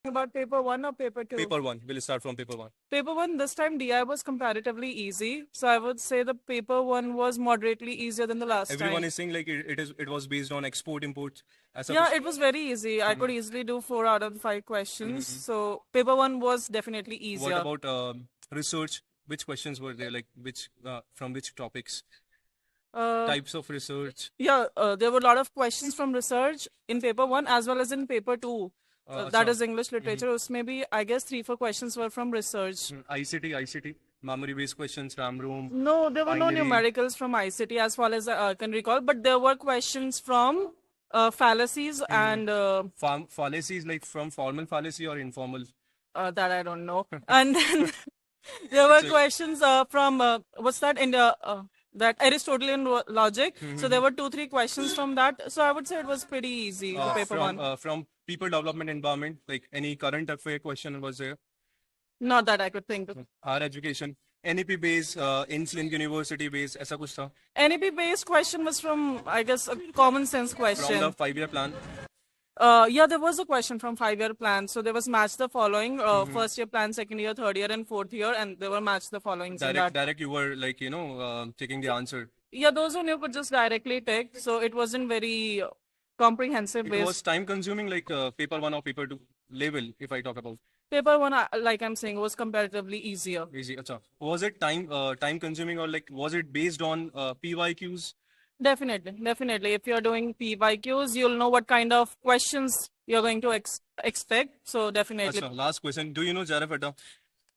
About paper one or paper two? Paper one. We'll start from paper one. Paper one, this time DI was comparatively easy. So I would say the paper one was moderately easier than the last Everyone time. is saying like it was based on export import. Yeah, it was very easy. I could easily do 4 out of 5 questions. So paper one was definitely easier. What about research? Which questions were there? Like which from which topics? Types of research? Yeah, there were a lot of questions from research in paper one as well as in paper two. That is English literature. Usme bhi, I guess 3-4 questions were from research. ICT, memory based questions, RAM, ROM. No, there were no numericals from ICT as far as I can recall, but there were questions from fallacies and Fallacies, like from formal fallacy or informal? that I don't know. And then there were questions from what's that in the that Aristotelian logic. So there were 2-3 questions from that. So I would say it was pretty easy. The paper one. From people development environment, like any current affair question was there? Not that I could think of. Higher education, NEP based, Insulin University based, ऐसा कुछ था? NEP based question was from, I guess, a common sense question. From the 5-year plan. Yeah, there was a question from 5-year plan. So there was match the following: first year plan, second year, third year, and fourth year, and they were match the following. Direct. You were like taking the answer. Yeah, those who knew could just directly take. So it wasn't very comprehensive. It was time consuming, like paper one or paper two level. If I talk about paper one, like I'm saying, was comparatively easier. Easy. Achha. Was it time consuming, or like was it based on PYQs? Definitely. If you're doing PYQs, you'll know what kind of questions you're going to expect. So definitely. Achha, last question. Do you know JRF Adda?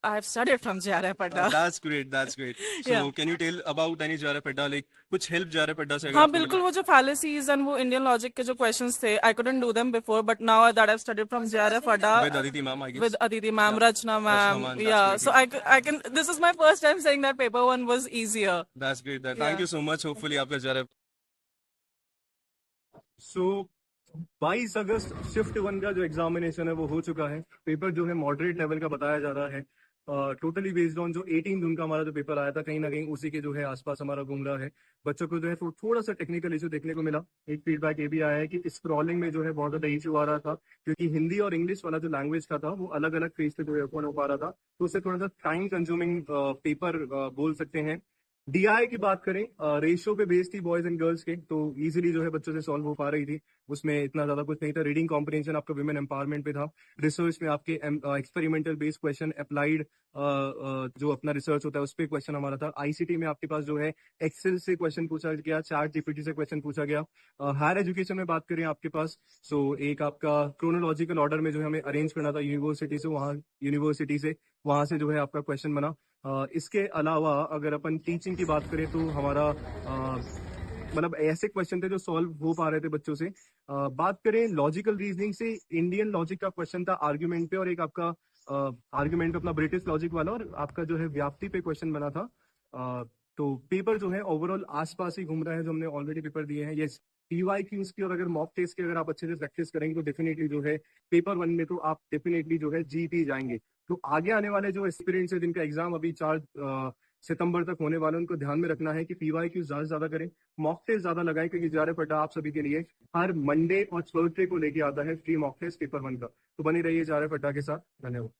I've studied from JRF Adda. That's great. So can you tell about any JRF Adda? Like कुछ help JRF Adda से? हाँ बिल्कुल, वो जो fallacies and वो Indian logic के जो questions थे, I couldn't do them before, but now that I've studied from JRF Adda with Aditi ma'am, I guess. With Aditi ma'am, Rachna ma'am, yeah. So I can. This is my first time saying that paper one was easier. That's great. Thank you so much. Hopefully आपका JRF. So 22 अगस्त shift 1 का जो examination है वो हो चुका है. Paper जो है मॉडरेट लेवल का बताया जा रहा है. टोटली बेस्ड ऑन जो 18 जून का हमारा जो पेपर आया था, कहीं ना कहीं उसी के जो है आसपास हमारा घूम रहा है. बच्चों को जो है थोड़ा सा टेक्निकल इशू देखने को मिला. एक फीडबैक ये भी आया है कि स्क्रॉलिंग में जो है बहुत ज्यादा इशू आ रहा था, क्योंकि हिंदी और इंग्लिश वाला जो लैंग्वेज का था वो अलग अलग फेज पे जो है ओपन हो पा रहा था, तो उससे थोड़ा सा टाइम कंज्यूमिंग पेपर बोल सकते हैं. डीआई की बात करें, रेशियो पे बेस्ड थी बॉयज एंड गर्ल्स के, तो इजीली जो है बच्चों से सॉल्व हो पा रही थी. उसमें इतना ज्यादा कुछ नहीं था. रीडिंग कॉम्प्रिहेंशन आपका विमेन एम्पावरमेंट पे था. रिसर्च में आपके एक्सपेरिमेंटल बेस्ड क्वेश्चन, अप्लाइड जो अपना रिसर्च होता है उस पर क्वेश्चन हमारा था. आईसीटी में आपके पास जो है एक्सेल से क्वेश्चन पूछा गया, चैट जीपीटी से क्वेश्चन पूछा गया. हायर एजुकेशन में बात करें आपके पास, सो एक आपका क्रोनोलॉजिकल ऑर्डर में जो है हमें अरेंज करना था यूनिवर्सिटी से, वहां से जो है आपका क्वेश्चन बना. इसके अलावा अगर अपन टीचिंग की बात करें तो हमारा मतलब ऐसे क्वेश्चन थे जो सॉल्व हो पा रहे थे बच्चों से. बात करें लॉजिकल रीजनिंग से, इंडियन लॉजिक का क्वेश्चन था आर्ग्यूमेंट पे, और एक आपका आर्ग्यूमेंट पे अपना ब्रिटिश लॉजिक वाला, और आपका जो है व्याप्ति पे क्वेश्चन बना था. तो पेपर जो है ओवरऑल आसपास ही घूम रहा है जो हमने ऑलरेडी पेपर दिए हैं. यस, PYQs की और अगर मॉक टेस्ट की अगर आप अच्छे से प्रैक्टिस करेंगे तो डेफिनेटली जो है पेपर 1 में तो आप डेफिनेटली जो है जीत ही जाएंगे. तो आगे आने वाले जो एस्पिरेंट्स है जिनका एग्जाम अभी 4 सितंबर तक होने वाले, उनको ध्यान में रखना है कि PYQs ज्यादा से ज्यादा करें, मॉक टेस्ट ज्यादा लगाएं, क्योंकि JRF अड्डा आप सभी के लिए हर मंडे और थर्सडे को लेके आता है फ्री मॉक टेस्ट पेपर 1 का. तो बने रहिए JRF अड्डा के साथ. धन्यवाद.